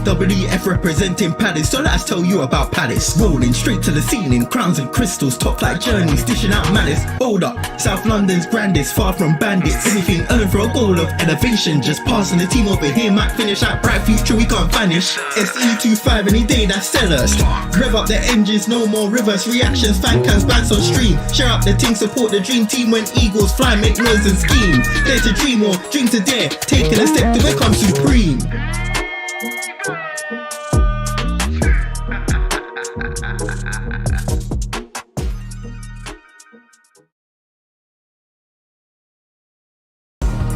WF representing Palace, so let's tell you about Palace. Rolling straight to the ceiling, crowns and crystals, top like journeys, dishing out malice. Hold up, South London's grandest, far from bandits. Everything earned for a goal of elevation. Just passing the team over here might finish out bright future, we can't vanish. SE25 any day, that's sellers. Rev up the engines, no more reverse reactions. Fan cams, bands on stream. Share up the team, support the dream team when Eagles fly, make noise and scheme. Dare to dream or dream to dare, taking a step to become supreme.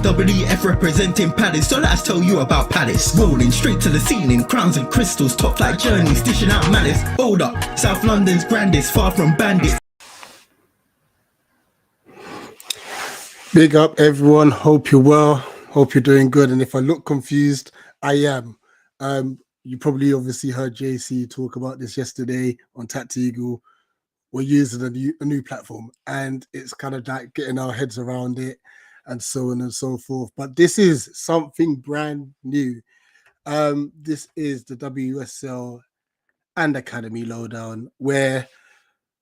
WF representing Palace, so let's tell you about Palace. Rolling straight to the ceiling, crowns and crystals, top like journeys, dishing out malice. Hold up, South London's grandest, far from bandits. Big up everyone, hope you're well, hope you're doing good, and if I look confused, I am. You probably obviously heard JC talk about this yesterday on Tactical. We're using a new platform, and it's kind of like getting our heads around it and so on and so forth. But this is something brand new. This is the Wsl Academy Lowdown, where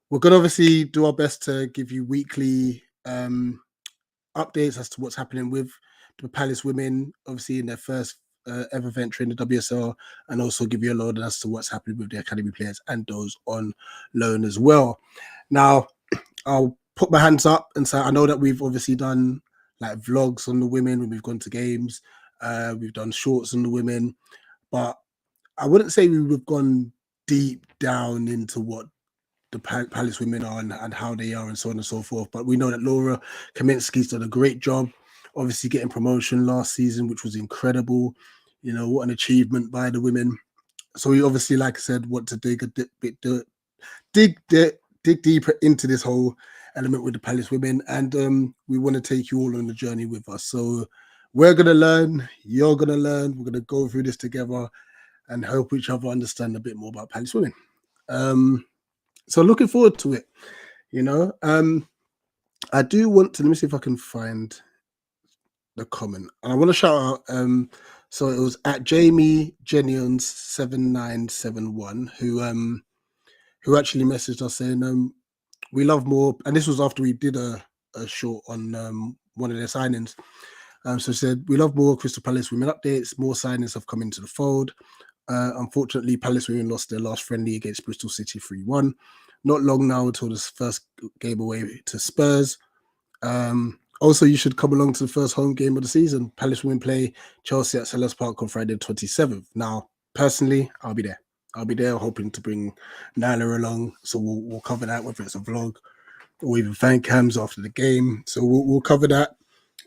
we're going to obviously do our best to give you weekly updates as to what's happening with the Palace women, obviously in their first ever venture in the WSL, and also give you a load as to what's happening with the academy players and those on loan as well. Now, I'll put my hands up and say I know that we've obviously done like vlogs on the women when we've gone to games. We've done shorts on the women, but I wouldn't say we've gone deep down into what the Palace women are and how they are and so on and so forth. But we know that Laura Kaminsky's done a great job, obviously getting promotion last season, which was incredible. You know, what an achievement by the women. So we obviously, like I said, want to dig deeper into this whole element with the Palace women, and we want to take you all on the journey with us. So we're going to learn, you're going to learn, we're going to go through this together and help each other understand a bit more about Palace women. So looking forward to it, you know. I do want to, let me see if I can find the comment, and I want to shout out, so it was at Jamie Jenions 7971 who actually messaged us saying, we love more, and this was after we did a short on one of their signings. So said, we love more Crystal Palace women updates, more signings have come into the fold. Unfortunately, Palace women lost their last friendly against Bristol City 3-1. Not long now until this first game away to Spurs. Also, you should come along to the first home game of the season. Palace women play Chelsea at Selhurst Park on Friday the 27th. Now, personally, I'll be there. I'll be there hoping to bring Nyla along. So we'll cover that, whether it's a vlog or even fan cams after the game. So we'll cover that.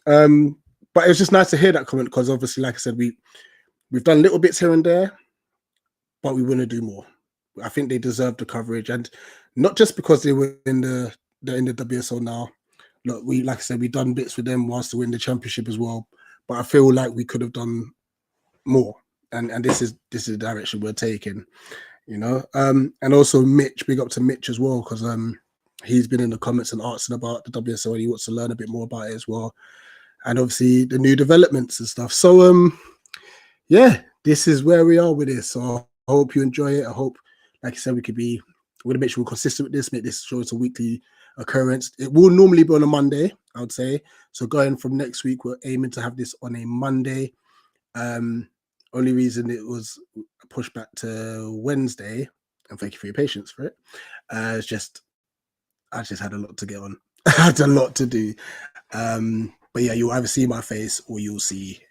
But it was just nice to hear that comment, because obviously, like I said, we've done little bits here and there, but we want to do more. I think they deserve the coverage, and not just because they were in the WSL now. Look, like I said, we've done bits with them whilst they were in the championship as well. But I feel like we could have done more, and this is the direction we're taking, you know. And also Mitch, big up to Mitch as well, because he's been in the comments and asking about the WSL, and he wants to learn a bit more about it as well, and obviously the new developments and stuff. So yeah, this is where we are with this. So I hope you enjoy it. I hope, like I said, we're going to make sure we're consistent with this, make this show it's a weekly occurrence. It will normally be on a Monday, I would say. So going from next week, we're aiming to have this on a Monday. Only reason it was pushed back to Wednesday, and thank you for your patience for it. It's just, I just had a lot to get on. I had a lot to do. But yeah, you'll either see my face or you'll see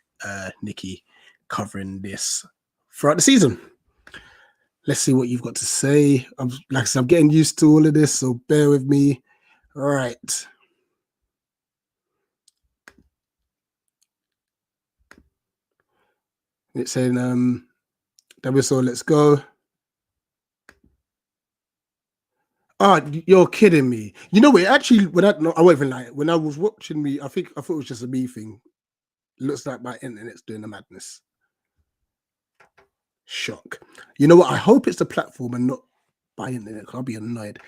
Nikki covering this throughout the season. Let's see what you've got to say. Like I said, I'm getting used to all of this, so bear with me. All right. It's saying, WSL, let's go. Oh, you're kidding me. You know what? Actually, I won't even lie. When I was watching I thought it was just a me thing. It looks like my internet's doing the madness. Shock. You know what? I hope it's the platform and not by internet, because I'll be annoyed.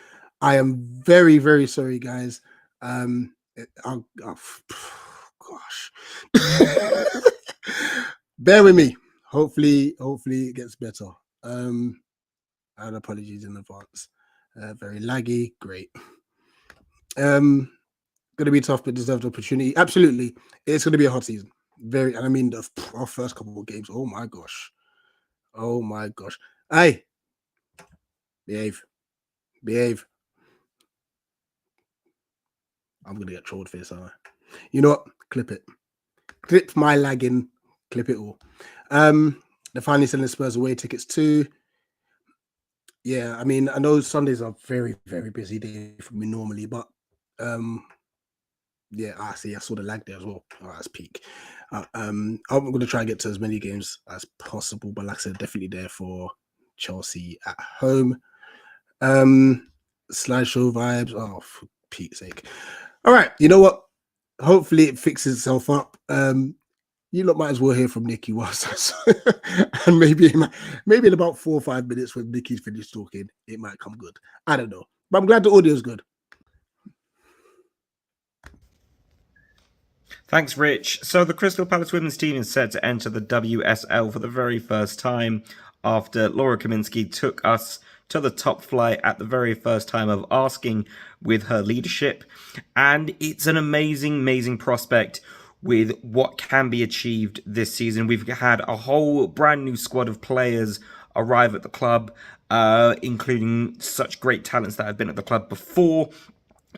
I am very, very sorry, guys. Gosh. Bear with me. hopefully it gets better. And apologies in advance. Very laggy. Great. Going to be tough, but deserved opportunity. Absolutely, it's going to be a hot season. Very, and I mean our first couple of games. Oh my gosh. Hey, behave. I'm gonna get trolled for this, aren't I? You know what? Clip my lagging. Clip it all. They're finally selling Spurs away tickets too. Yeah, I mean, I know Sundays are very, very busy day for me normally, but yeah, I saw the lag there as well. Oh, that's peak. I'm gonna try and get to as many games as possible, but like I said, definitely there for Chelsea at home. Slideshow vibes. Oh, for Pete's sake. All right, you know what? Hopefully it fixes itself up. You lot might as well hear from Nikki whilst and maybe in about 4 or 5 minutes when Nikki's finished talking, it might come good. I don't know, but I'm glad the audio's good. Thanks, Rich. So the Crystal Palace women's team is set to enter the WSL for the very first time after Laura Kaminsky took us to the top flight at the very first time of asking with her leadership. And it's an amazing, amazing prospect with what can be achieved this season. We've had a whole brand new squad of players arrive at the club, including such great talents that have been at the club before.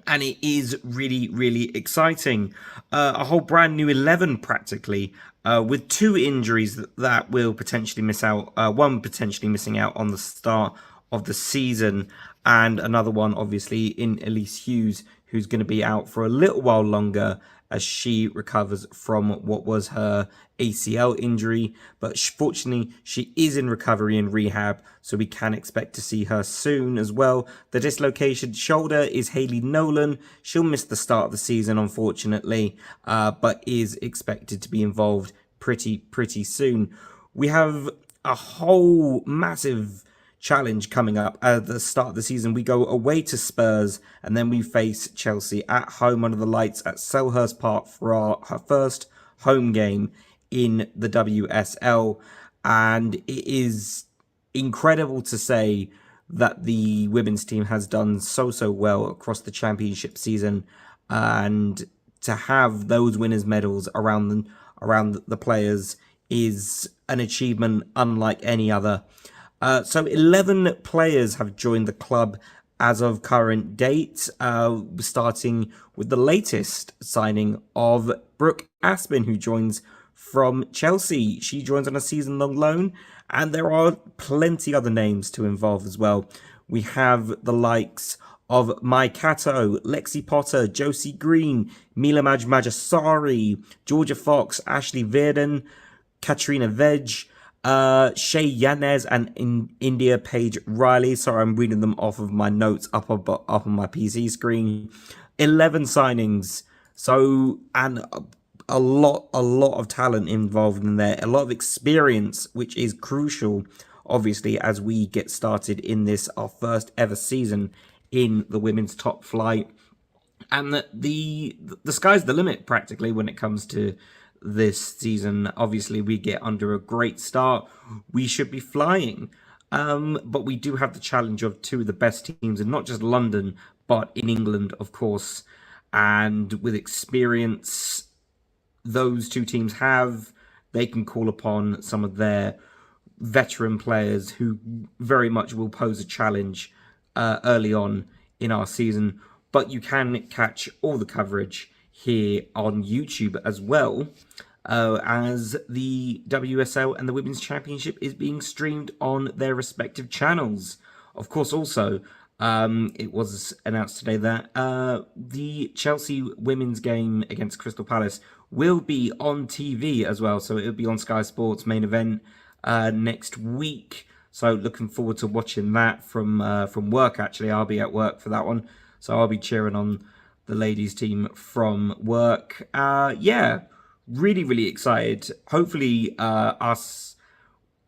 And it is really, really exciting. A whole brand new 11 practically, with 2 injuries that will potentially miss out. One potentially missing out on the start of the season, and another one obviously in Elise Hughes, who's going to be out for a little while longer as she recovers from what was her ACL injury. But fortunately, she is in recovery and rehab, so we can expect to see her soon as well. The dislocated shoulder is Hayley Nolan. She'll miss the start of the season, unfortunately, but is expected to be involved pretty soon. We have a whole massive challenge coming up at the start of the season. We go away to Spurs, and then we face Chelsea at home under the lights at Selhurst Park for our first home game in the WSL. And it is incredible to say that the women's team has done so well across the championship season, and to have those winners' medals around the players is an achievement unlike any other. So 11 players have joined the club as of current date, starting with the latest signing of Brooke Aspin, who joins from Chelsea. She joins on a season-long loan, and there are plenty other names to involve as well. We have the likes of Mai Kato, Lexi Potter, Josie Green, Mila Majasari, Georgia Fox, Ashley Verdon, Katrina Veg, Shay Yanez, and India Page Riley. Sorry, I'm reading them off of my notes up on my PC screen. 11 signings. So, and a lot of talent involved in there. A lot of experience, which is crucial, obviously, as we get started in this, our first ever season in the women's top flight. And the sky's the limit, practically, when it comes to this season. Obviously, we get under a great start. We should be flying. But we do have the challenge of 2 of the best teams, and not just London, but in England, of course. And with experience those 2 teams have, they can call upon some of their veteran players who very much will pose a challenge early on in our season. But you can catch all the coverage here on YouTube as well, as the WSL and the Women's Championship is being streamed on their respective channels. Of course, also, it was announced today that the Chelsea women's game against Crystal Palace will be on TV as well. So it'll be on Sky Sports main event next week. So looking forward to watching that from work. Actually, I'll be at work for that one, so I'll be cheering on the ladies team from work. Yeah, really excited. Hopefully, us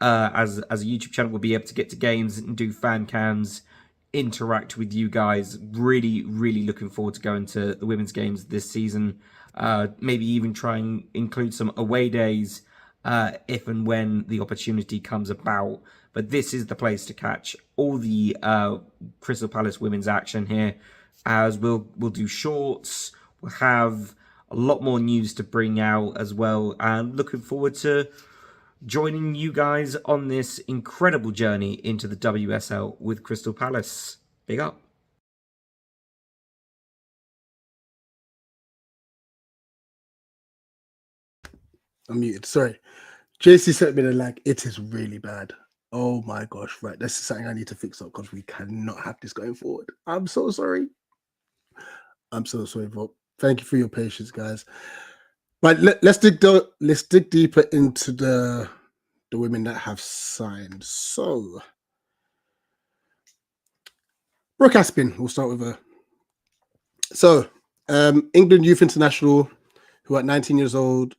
as a YouTube channel will be able to get to games and do fan cams, interact with you guys. Really looking forward to going to the women's games this season. Maybe even try and include some away days if and when the opportunity comes about. But this is the place to catch all the Crystal Palace women's action here, as we'll do shorts. We'll have a lot more news to bring out as well, and looking forward to joining you guys on this incredible journey into the WSL with Crystal Palace. Big up. I'm muted. Sorry. JC sent me the lag. It is really bad. Oh my gosh. Right. This is something I need to fix up because we cannot have this going forward. I'm so sorry. I'm so sorry, Bob. Thank you for your patience, guys. But let's dig deeper into the women that have signed. So Brooke Aspin, we'll start with her. So England Youth International, who at 19 years old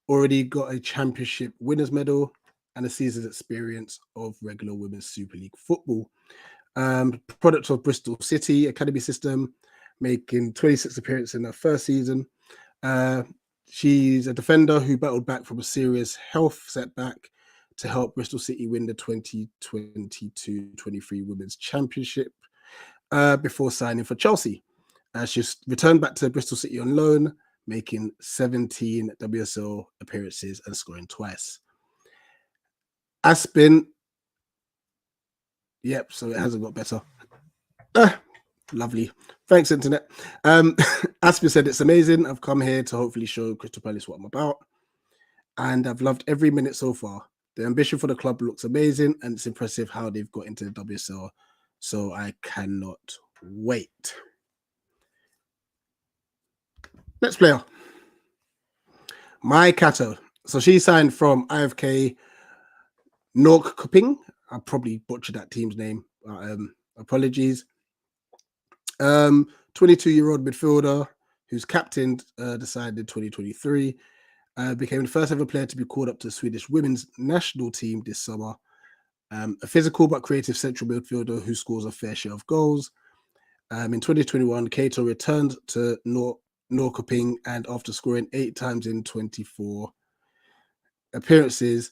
already got a championship winners medal and a season's experience of regular women's Super League football. Product of Bristol City Academy system, making 26 appearances in her first season. She's a defender who battled back from a serious health setback to help Bristol City win the 2022-23 Women's Championship before signing for Chelsea. She's returned back to Bristol City on loan, making 17 WSL appearances and scoring twice. Aspin, yep, so it hasn't got better. Lovely. Thanks, internet. Aspin said, it's amazing. I've come here to hopefully show Crystal Palace what I'm about. And I've loved every minute so far. The ambition for the club looks amazing, and it's impressive how they've got into the WSL. So I cannot wait. Next player. Mai Kato. So she signed from IFK Norrköping. I probably butchered that team's name. Apologies. 22-year-old midfielder who's captained the side in 2023, became the first ever player to be called up to the Swedish women's national team this summer. A physical but creative central midfielder who scores a fair share of goals. In 2021, Kato returned to Norrköping, and after scoring 8 times in 24 appearances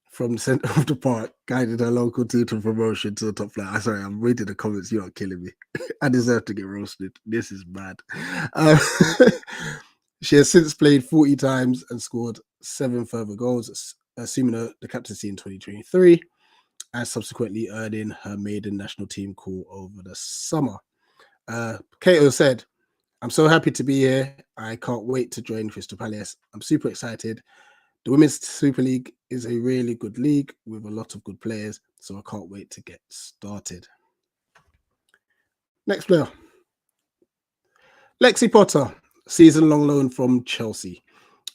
from the centre of the park, guided her local team to promotion to the top flight. I'm sorry, I'm reading the comments. You are killing me. I deserve to get roasted. This is bad. She has since played 40 times and scored 7 further goals, assuming the captaincy in 2023, and subsequently earning her maiden national team call over the summer. Kato said, I'm so happy to be here. I can't wait to join Crystal Palace. I'm super excited. The Women's Super League is a really good league with a lot of good players, so I can't wait to get started. Next player. Lexi Potter, season-long loan from Chelsea.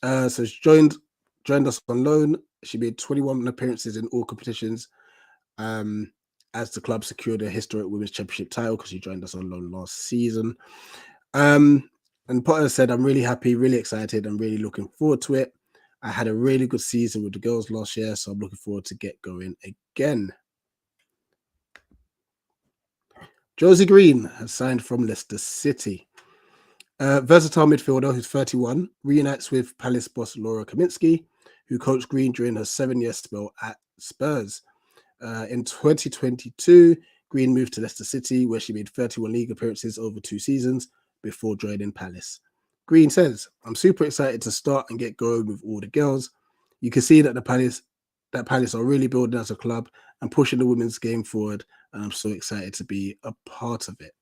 So she joined us on loan. She made 21 appearances in all competitions as the club secured a historic Women's Championship title because she joined us on loan last season. And Potter said, I'm really happy, really excited. I'm really looking forward to it. I had a really good season with the girls last year, so I'm looking forward to get going again. Josie Green has signed from Leicester City. Versatile midfielder who's 31, reunites with Palace boss Laura Kaminsky, who coached Green during her 7-year spell at Spurs. In 2022, Green moved to Leicester City, where she made 31 league appearances over 2 seasons before joining Palace. Green says, I'm super excited to start and get going with all the girls. You can see that Palace are really building as a club and pushing the women's game forward, and I'm so excited to be a part of it.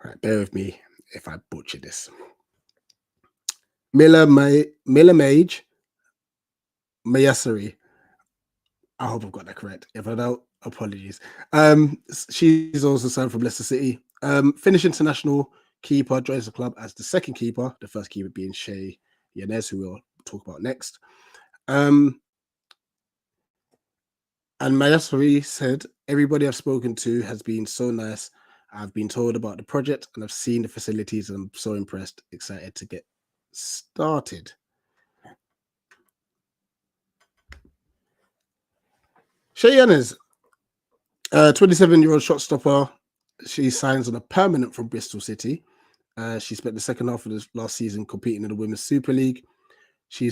Right, bear with me if I butcher this. Mila Mage Mayasari. I hope I've got that correct. If I don't, apologies. She's also signed from Leicester City. Finnish international keeper, joins the club as the second keeper, the first keeper being Shay Yanez, who we'll talk about next. And Mayasari said, everybody I've spoken to has been so nice. I've been told about the project and I've seen the facilities and I'm so impressed, excited to get started. Shay Yanez, 27-year-old shot stopper. She signs on a permanent from Bristol City. She spent the second half of the last season competing in the Women's Super League. She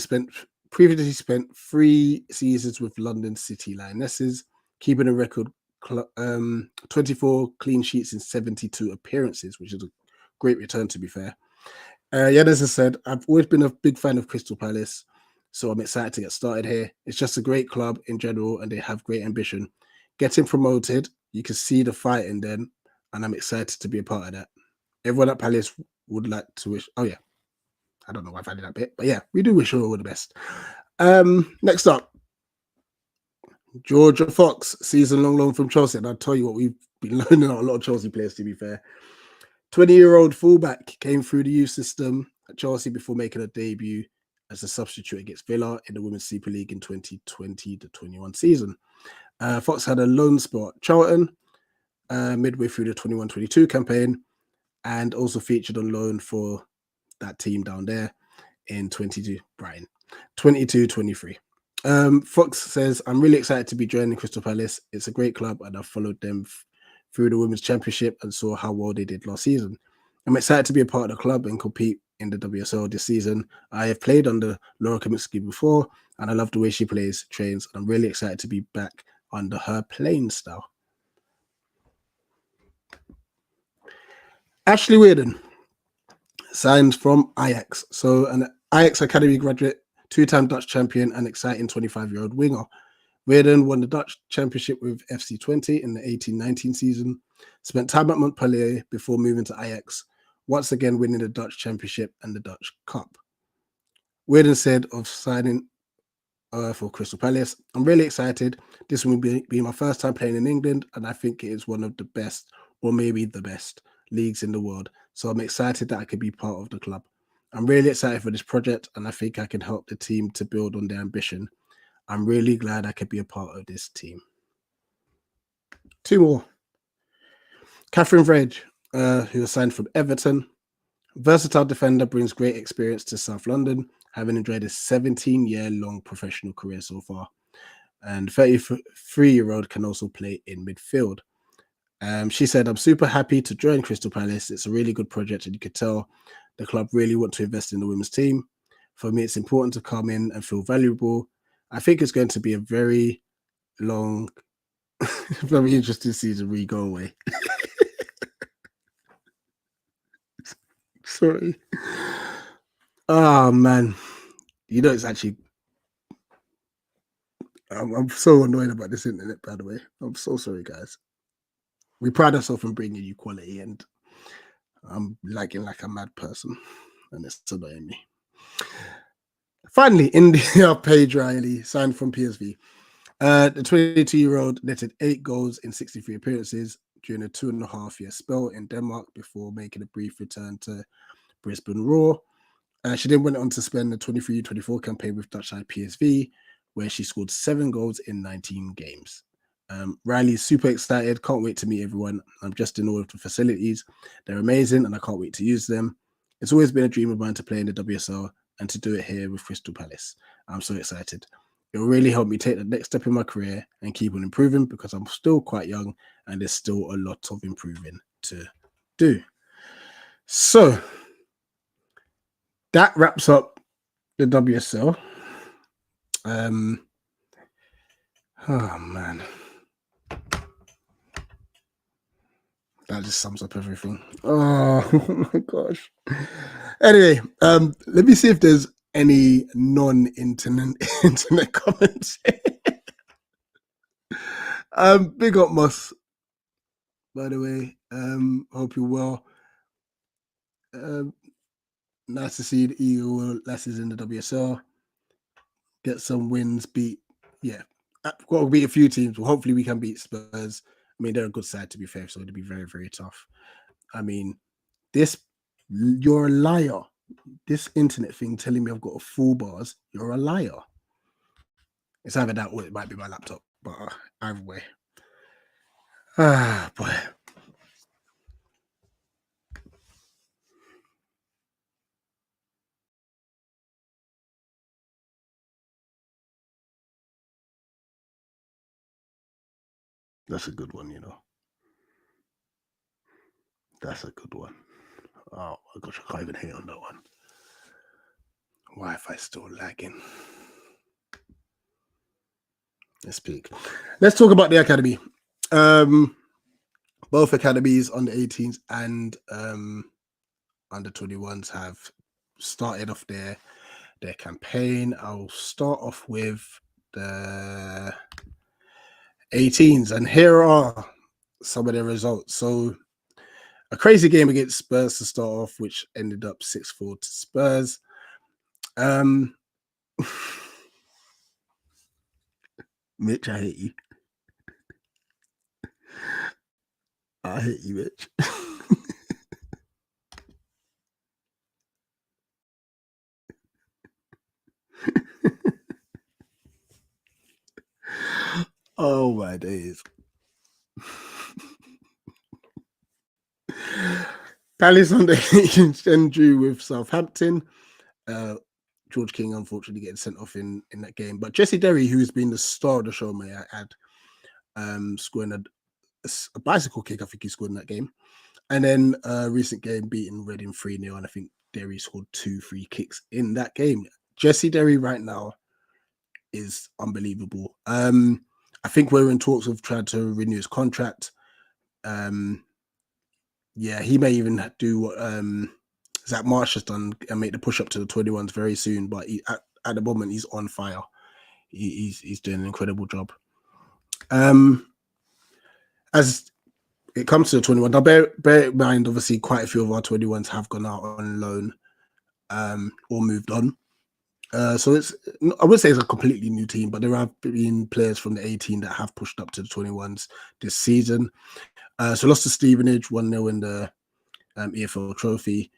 previously spent 3 seasons with London City Lionesses, keeping a record 24 clean sheets in 72 appearances, which is a great return, to be fair. As I said, I've always been a big fan of Crystal Palace, so I'm excited to get started here. It's just a great club in general, and they have great ambition. Getting promoted, you can see the fight in them, and I'm excited to be a part of that. Everyone at Palace would like to wish. Oh, yeah. I don't know why I've added that bit, but yeah, we do wish her all the best. Next up, Georgia Fox, season long loan from Chelsea. And I'll tell you what, we've been learning a lot of Chelsea players, to be fair. 20-year-old fullback came through the youth system at Chelsea before making a debut as a substitute against Villa in the Women's Super League in 2020-21 season. Fox had a loan spot at Charlton midway through the 21-22 campaign, and also featured on loan for that team down there in 22-23. Fox says, I'm really excited to be joining Crystal Palace. It's a great club, and I've followed them through the Women's Championship and saw how well they did last season. I'm excited to be a part of the club and compete in the WSL this season. I have played under Laura Kaminsky before, and I love the way she plays, trains, and I'm really excited to be back under her playing style. Ashley Weirden signed from Ajax. So an Ajax Academy graduate, 2-time Dutch champion, and exciting 25-year-old winger. Weirden won the Dutch Championship with FC Twente in the 18-19 season, spent time at Montpellier before moving to Ajax, once again winning the Dutch Championship and the Dutch Cup. Weirden said of signing for Crystal Palace, I'm really excited. This will be my first time playing in England, and I think it is one of the best, or maybe the best, leagues in the world. So I'm excited that I could be part of the club. I'm really excited for this project, and I think I can help the team to build on their ambition. I'm really glad I could be a part of this team. 2 more. Catherine Vrage, who was signed from Everton. Versatile defender, brings great experience to South London, having enjoyed a 17-year-long professional career so far. And 33-year-old can also play in midfield. She said, I'm super happy to join Crystal Palace. It's a really good project, and you could tell the club really want to invest in the women's team. For me, it's important to come in and feel valuable. I think it's going to be a very long, very interesting season when you go away. Sorry. Oh, man. You know, it's actually... I'm so annoyed about this internet, by the way. I'm so sorry, guys. We pride ourselves on bringing you quality, and I'm lagging like a mad person, and it's annoying me. Finally, India Paige Riley signed from PSV. The 22-year-old netted 8 goals in 63 appearances during a 2.5-year spell in Denmark before making a brief return to Brisbane Roar. She then went on to spend the 23-24 campaign with Dutch side PSV, where she scored 7 goals in 19 games. Riley's super excited. Can't wait to meet everyone. I'm just in all of the facilities. They're amazing, and I can't wait to use them. It's always been a dream of mine to play in the WSL and to do it here with Crystal Palace. I'm so excited. It will really help me take the next step in my career and keep on improving, because I'm still quite young and there's still a lot of improving to do. So that wraps up the WSL. Oh man, that just sums up everything. Oh my gosh. Anyway, let me see if there's any non-internet comments. Big up Moss, by the way. Hope you're well. Nice to see the Eagle lasses in the WSL. Get some wins, beat. Yeah, got to beat a few teams. Well, hopefully we can beat Spurs. I mean, they're a good side, to be fair, so it'll be very, very tough. I mean, you're a liar. This internet thing telling me I've got a full bars, you're a liar. It's either that or it might be my laptop, but either way. Ah, boy. That's a good one, you know. That's a good one. Oh my gosh, I can't even hit on that one. Wi-Fi still lagging. Let's speak. Let's talk about the academy. Both academies under 18s and under 21s have started off their campaign. I'll start off with the 18s, and here are some of the results. So a crazy game against Spurs to start off, which ended up 6-4 to Spurs. Mitch, I hate you. I hate you, Mitch. Oh my days. Palace on the 18th then drew with Southampton. George King unfortunately getting sent off in that game. But Jesse Derry, who's been the star of the show, may I add, scoring a bicycle kick, I think he scored in that game. And then recent game beating Reading 3-0, and I think Derry scored 2 free kicks in that game. Jesse Derry right now is unbelievable. I think we're in talks of trying to renew his contract. Yeah, he may even do what Zach Marsh has done and make the push up to the 21s very soon. But at the moment, he's on fire. He's doing an incredible job. As it comes to the 21, now bear in mind, obviously, quite a few of our 21s have gone out on loan or moved on. So I would say it's a completely new team, but there have been players from the 18 that have pushed up to the 21s this season. So lost to Stevenage 1-0 in the EFL Trophy.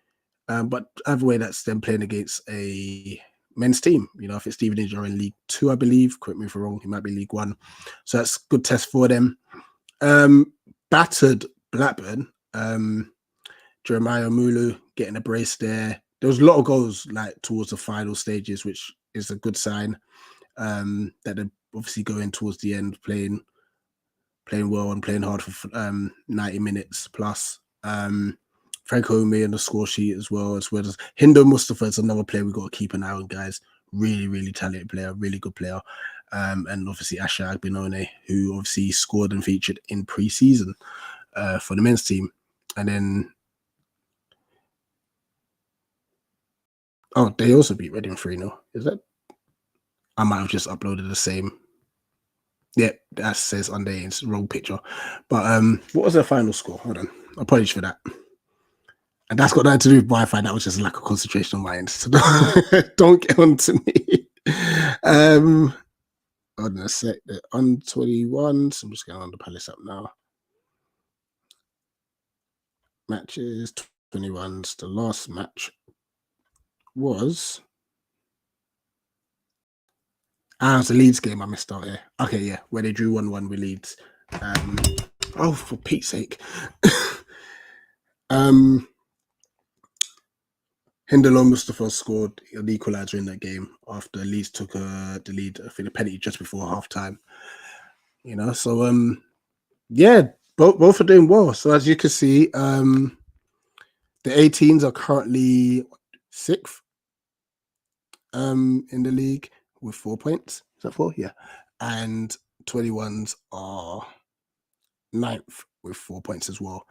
But either way, that's them playing against a men's team. You know, if it's Stevenage are in League 2, I believe. Correct me if I'm wrong. He might be League 1. So that's a good test for them. Battered Blackburn. Jeremiah Mulu getting a brace there. There was a lot of goals like towards the final stages, which is a good sign that they're obviously going towards the end, playing well and playing hard for 90 minutes plus. Frank Ome on the score sheet as well as Hindo Mustafa is another player we've got to keep an eye on, guys. Really, really talented player, really good player. And obviously Asha Agbinone, who obviously scored and featured in pre-season for the men's team. And then they also beat Reading 3-0. Is that? I might have just uploaded the same. Yeah, that says under it's wrong picture. But what was the final score? Hold on. Apologies for that. And that's got nothing to do with Wi-Fi. That was just a lack of concentration on my end. So don't get on to me. Hold on a sec. The on 21. So I'm just going on the Palace up now. Matches 21s. The last match was it was a Leeds game I missed out here. Okay, yeah, where they drew 1-1 with Leeds. For Pete's sake. Hindalon Mustafa scored an equaliser in that game after Leeds took the lead, I think, a penalty just before half time. You know, so yeah, both are doing well. So as you can see, the 18s are currently 6th in the league with 4 points. Is that 4? Yeah. And 21s are 9th with 4 points as well.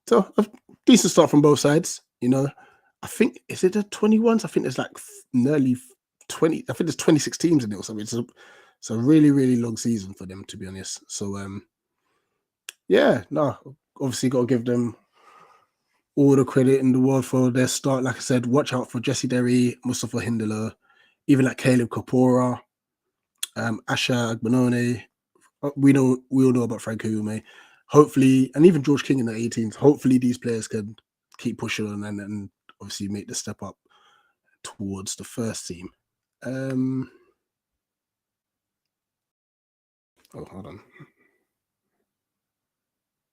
So a decent start from both sides. You know, I think, is it the 21s? I think there's like nearly 20. I think there's 26 teams in it or something. It's a really, really long season for them, to be honest. So yeah, no, obviously got to give them all the credit in the world for their start. Like I said, watch out for Jesse Derry, Mustafa Hindler, even like Caleb Kapora, Asha Agbanone. We all know about Frank Hume. Hopefully, and even George King in the 18s. Hopefully, these players can keep pushing on and obviously make the step up towards the first team. Oh, hold on.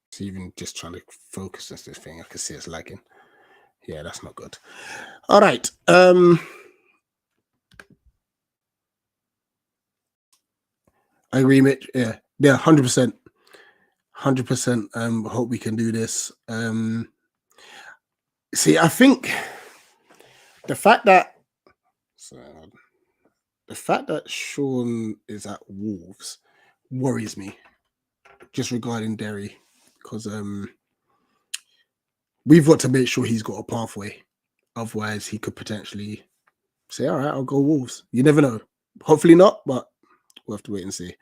It's even just trying to focus on this thing. I can see it's lagging. Yeah, that's not good. All right. I agree, Mitch. Yeah, 100%. 100%. Hope we can do this. See, I think the fact that Sean is at Wolves worries me, just regarding Derry, because we've got to make sure he's got a pathway. Otherwise, he could potentially say, "All right, I'll go Wolves." You never know. Hopefully not, but we'll have to wait and see.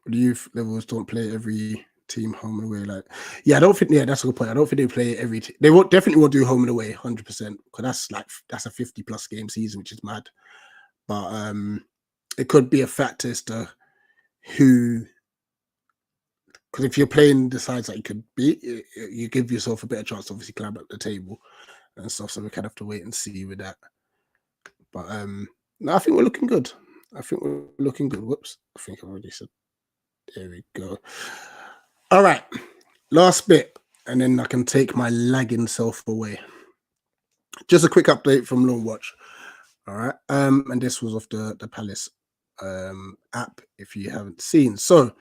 Youth levels don't play every team home and away. Like, yeah, I don't think. Yeah, that's a good point. I don't think they play every. They definitely won't do home and away 100%, because that's a 50+ game season, which is mad. But it could be a factor as to who. Because if you're playing the sides that you could beat, you give yourself a better chance to obviously climb up the table and stuff. So we kind of have to wait and see with that. But no, I think we're looking good. Whoops, I think I've already said. There we go. All right, last bit, and then I can take my lagging self away. Just a quick update from Long Watch. All right, and this was off the Palace app, if you haven't seen. So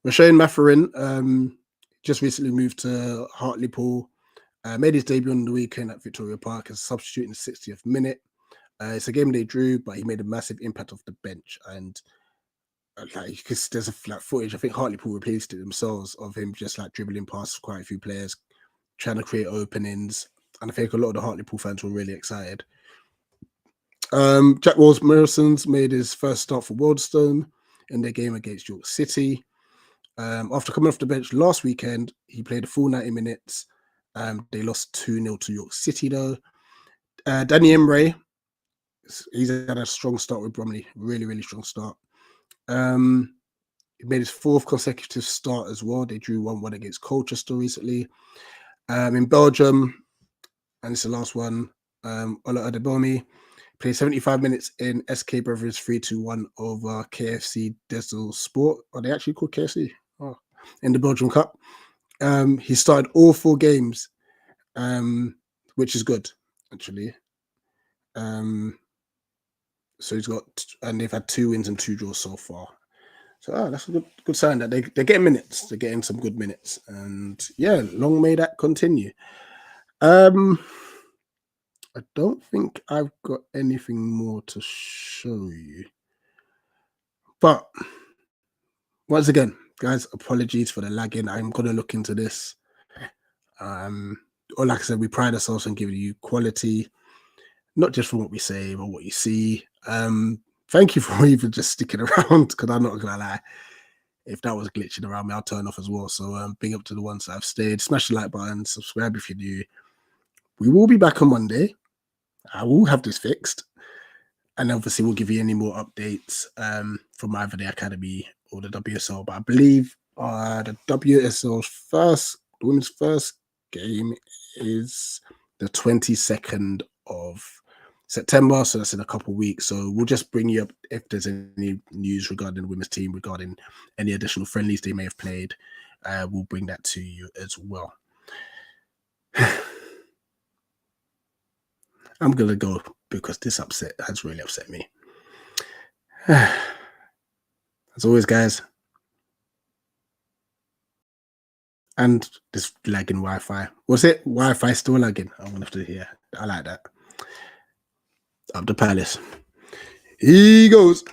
Rashane Mathurin just recently moved to Hartlepool, made his debut on the weekend at Victoria Park as a substitute in the 60th minute. It's a game they drew, but he made a massive impact off the bench. And because there's a footage, I think Hartlepool replaced it themselves, of him just like dribbling past quite a few players, trying to create openings. And I think a lot of the Hartlepool fans were really excited. Jack Walls-Morrison's made his first start for Wealdstone in their game against York City. After coming off the bench last weekend, he played a full 90 minutes. They lost 2-0 to York City, though. Danny Emre, he's had a strong start with Bromley. Really, really strong start. He made his 4th consecutive start as well. They drew 1-1 against Colchester recently. In Belgium, and it's the last one, Ola Adebomi played 75 minutes in SK Brothers 3-1 over KFC Desel Sport. Are they actually called KFC? Oh, in the Belgium Cup. He started all 4 games, which is good, actually. So he's got, and they've had 2 wins and 2 draws so far. So that's a good sign that they're getting minutes. They're getting some good minutes, and yeah, long may that continue. I don't think I've got anything more to show you, but once again, guys, apologies for the lagging. I'm gonna look into this. Or like I said, we pride ourselves on giving you quality, not just from what we say, but what you see. Thank you for even just sticking around, because I'm not gonna lie, if that was glitching around me, I'll turn off as well. So big up to the ones that have stayed. Smash the like button, subscribe if you're new. We will be back on Monday. I will have this fixed, and obviously we'll give you any more updates from either the Academy or the WSL. But I believe the WSL's women's first game is the 22nd of September, so that's in a couple of weeks. So we'll just bring you up if there's any news regarding the women's team, regarding any additional friendlies they may have played. We'll bring that to you as well. I'm gonna go, because this upset has really upset me. As always, guys, and this lagging Wi-Fi. Was it Wi-Fi still lagging? I'm gonna have to hear. I like that. Up the Palace. He goes.